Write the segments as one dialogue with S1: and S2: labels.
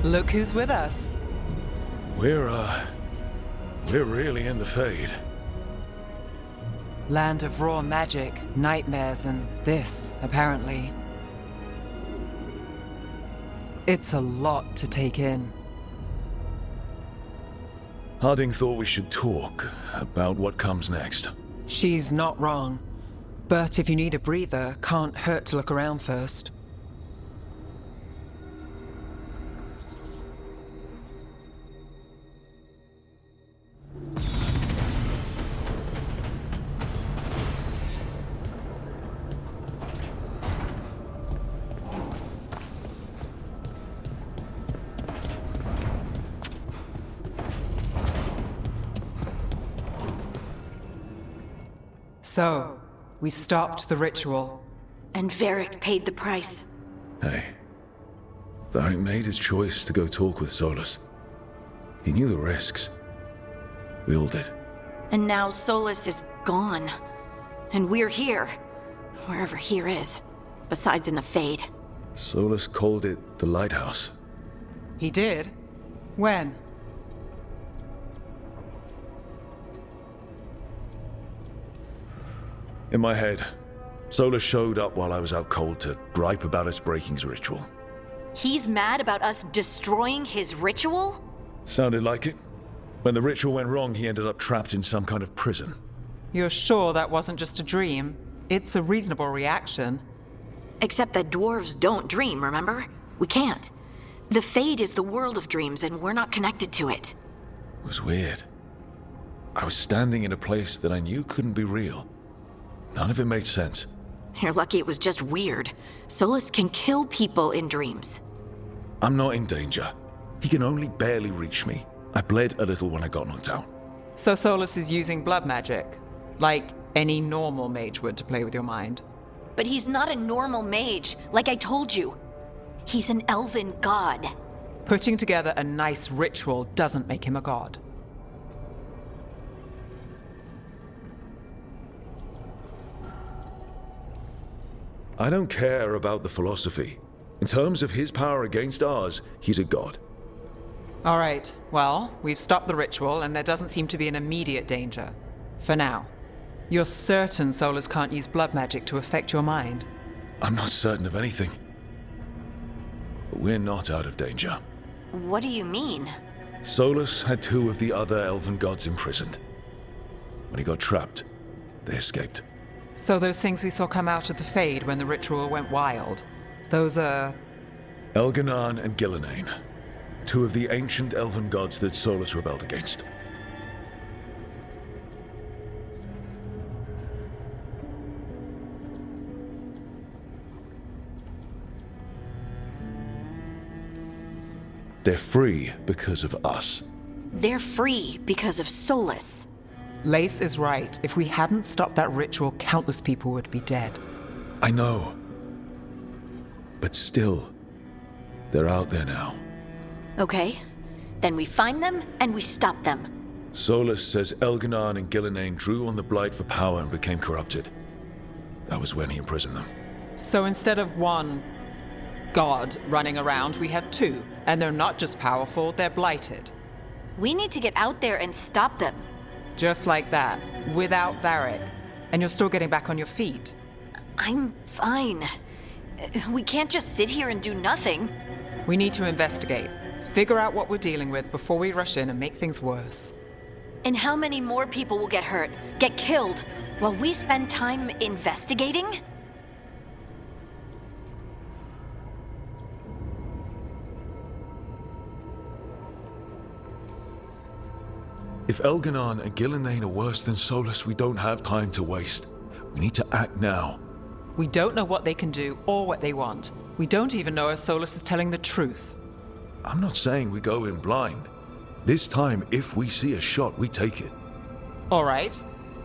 S1: Look who's with us.
S2: We're really in the Fade.
S1: Land of raw magic, nightmares, and this, apparently. It's a lot to take in.
S2: Harding thought we should talk about what comes next.
S1: She's not wrong. But if you need a breather, can't hurt to look around first. So, we stopped the ritual.
S3: And Varric paid the price.
S2: Hey, Varric made his choice to go talk with Solus. He knew the risks. We all did.
S3: And now Solus is gone. And we're here. Wherever here is. Besides in the Fade.
S2: Solus called it the Lighthouse.
S1: He did? When?
S2: In my head, Solus showed up while I was out cold to gripe about us breaking his ritual.
S3: He's mad about us destroying his ritual?
S2: Sounded like it. When the ritual went wrong, he ended up trapped in some kind of prison.
S1: You're sure that wasn't just a dream? It's a reasonable reaction.
S3: Except that dwarves don't dream, remember? We can't. The Fade is the world of dreams, and we're not connected to it.
S2: It was weird. I was standing in a place that I knew couldn't be real. None of it made sense.
S3: You're lucky it was just weird. Solus can kill people in dreams.
S2: I'm not in danger. He can only barely reach me. I bled a little when I got knocked out.
S1: So Solus is using blood magic, like any normal mage would to play with your mind.
S3: But he's not a normal mage, like I told you. He's an elven god.
S1: Putting together a nice ritual doesn't make him a god.
S2: I don't care about the philosophy. In terms of his power against ours, he's a god.
S1: All right, well, we've stopped the ritual and there doesn't seem to be an immediate danger. For now. You're certain Solus can't use blood magic to affect your mind?
S2: I'm not certain of anything. But we're not out of danger.
S3: What do you mean?
S2: Solus had two of the other elven gods imprisoned. When he got trapped, they escaped.
S1: So those things we saw come out of the Fade when the ritual went wild, those are...
S2: Elganan and Gillenane. Two of the ancient elven gods that Solus rebelled against. They're free because of us.
S3: They're free because of Solus.
S1: Lace is right. If we hadn't stopped that ritual, countless people would be dead.
S2: I know. But still, they're out there now.
S3: Okay. Then we find them and we stop them.
S2: Solus says Elganan and Gillenane drew on the Blight for power and became corrupted. That was when he imprisoned them.
S1: So instead of one god running around, we have two. And they're not just powerful, they're blighted.
S3: We need to get out there and stop them.
S1: Just like that, without Varric. And you're still getting back on your feet.
S3: I'm fine. We can't just sit here and do nothing.
S1: We need to investigate. Figure out what we're dealing with before we rush in and make things worse.
S3: And how many more people will get hurt, get killed, while we spend time investigating?
S2: If Elganan and Gillenane are worse than Solus, we don't have time to waste. We need to act now.
S1: We don't know what they can do or what they want. We don't even know if Solus is telling the truth.
S2: I'm not saying we go in blind. This time, if we see a shot, we take it.
S1: All right.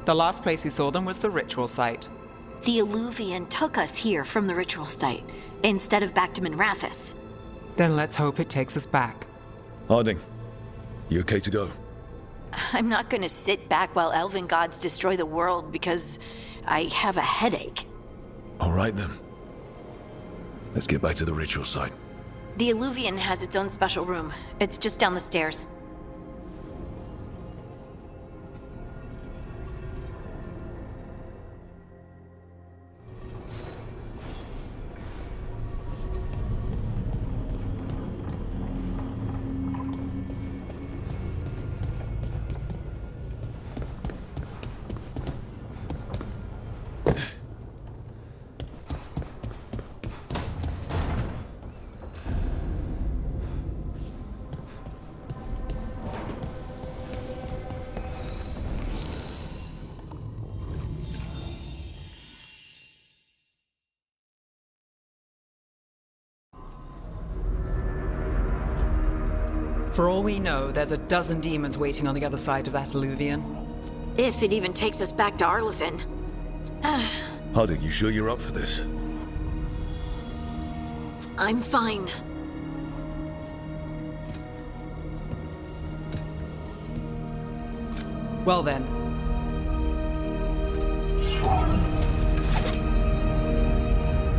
S1: The last place we saw them was the ritual site.
S3: The Alluvian took us here from the ritual site, instead of back to Minrathous.
S1: Then let's hope it takes us back.
S2: Harding, you okay to go?
S3: I'm not gonna sit back while elven gods destroy the world because I have a headache.
S2: All right then. Let's get back to the ritual site.
S3: The Illuvian has its own special room. It's just down the stairs.
S1: For all we know, there's a dozen demons waiting on the other side of that Illuvian.
S3: If it even takes us back to Arlathan.
S2: Hardik, you sure you're up for this?
S3: I'm fine.
S1: Well then.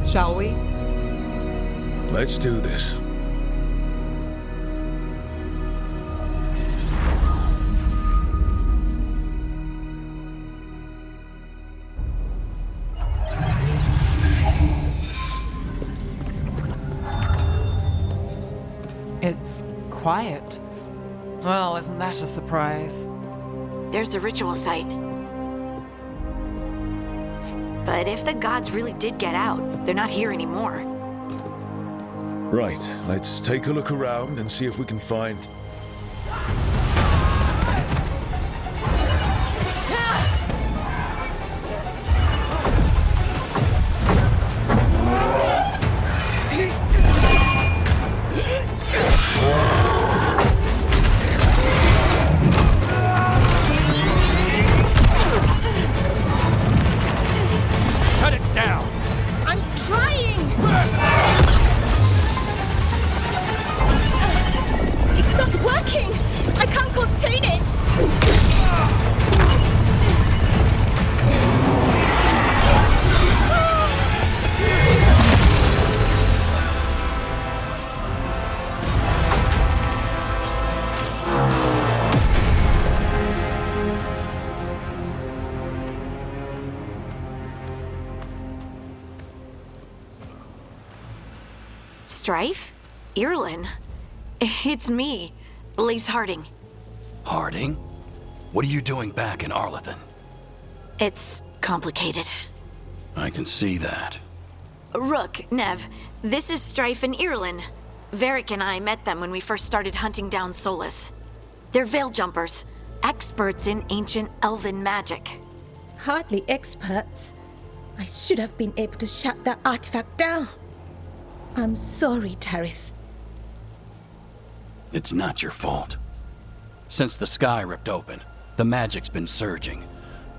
S1: Shall we?
S2: Let's do this.
S1: It's quiet. Well, isn't that a surprise?
S3: There's the ritual site. But if the gods really did get out, they're not here anymore.
S2: Right, let's take a look around and see if we can find...
S3: Strife? Irlin? It's me, Lace Harding.
S4: Harding? What are you doing back in Arlathan?
S3: It's complicated.
S4: I can see that.
S3: Rook, Nev, this is Strife and Irlin. Varric and I met them when we first started hunting down Solus. They're veil jumpers, experts in ancient elven magic.
S5: Hardly experts. I should have been able to shut that artifact down. I'm sorry, Tarith.
S4: It's not your fault. Since the sky ripped open, the magic's been surging.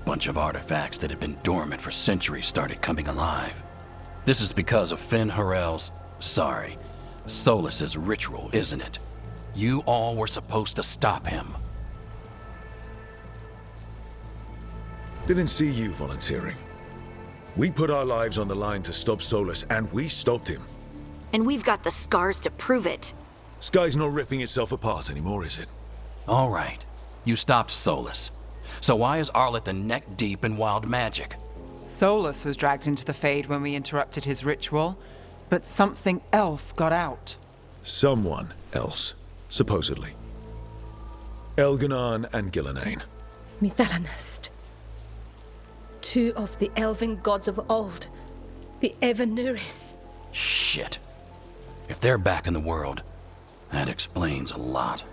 S4: Bunch of artifacts that had been dormant for centuries started coming alive. This is because of Finn Harel's, Solus's ritual, isn't it? You all were supposed to stop him.
S2: Didn't see you volunteering. We put our lives on the line to stop Solus, and we stopped him.
S3: And we've got the scars to prove it.
S2: Sky's not ripping itself apart anymore, is it?
S4: All right. You stopped Solus. So why is Arlathan neck deep in wild magic?
S1: Solus was dragged into the Fade when we interrupted his ritual, but something else got out.
S2: Someone else, supposedly. Elganon and Gillenane.
S5: Mithalanast. Two of the elven gods of old. The Evanuris.
S4: Shit. If they're back in the world, that explains a lot.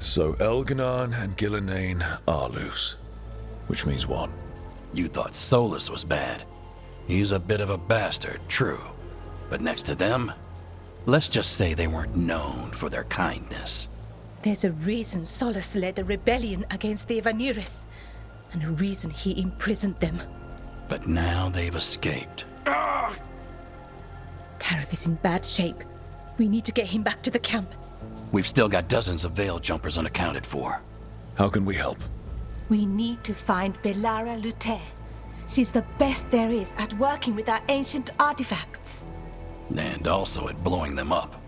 S2: So Elganon and Gillenane are loose. Which means what?
S4: You thought Solus was bad. He's a bit of a bastard, true. But next to them, let's just say they weren't known for their kindness.
S5: There's a reason Solus led a rebellion against the Evaneris, and a reason he imprisoned them.
S4: But now they've escaped.
S5: Gareth is in bad shape. We need to get him back to the camp.
S4: We've still got dozens of Veil Jumpers unaccounted for.
S2: How can we help?
S5: We need to find Belara Lute. She's the best there is at working with our ancient artifacts.
S4: And also at blowing them up.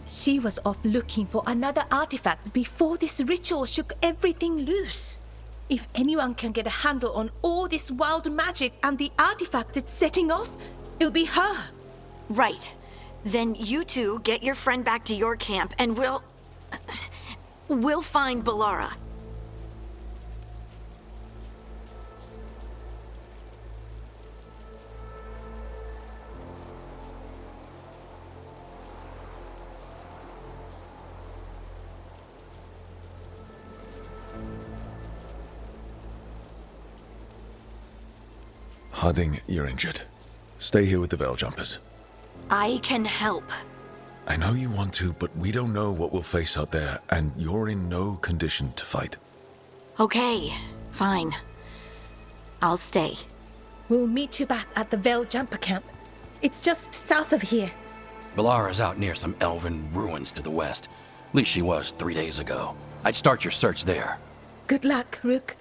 S5: She was off looking for another artifact before this ritual shook everything loose. If anyone can get a handle on all this wild magic and the artifacts it's setting off, it'll be her.
S3: Right. Then you two get your friend back to your camp and we'll find Belara.
S2: Harding, you're injured. Stay here with the Veil Jumpers.
S3: I can help.
S2: I know you want to, but we don't know what we'll face out there, and you're in no condition to fight.
S3: Okay, fine. I'll stay.
S5: We'll meet you back at the Veil Jumper camp. It's just south of here.
S4: Belara's out near some elven ruins to the west. At least she was 3 days ago. I'd start your search there.
S5: Good luck, Rook.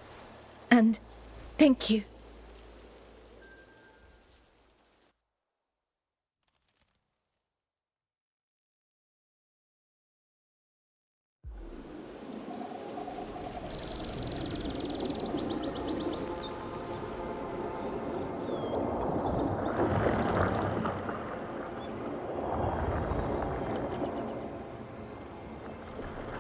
S5: And thank you.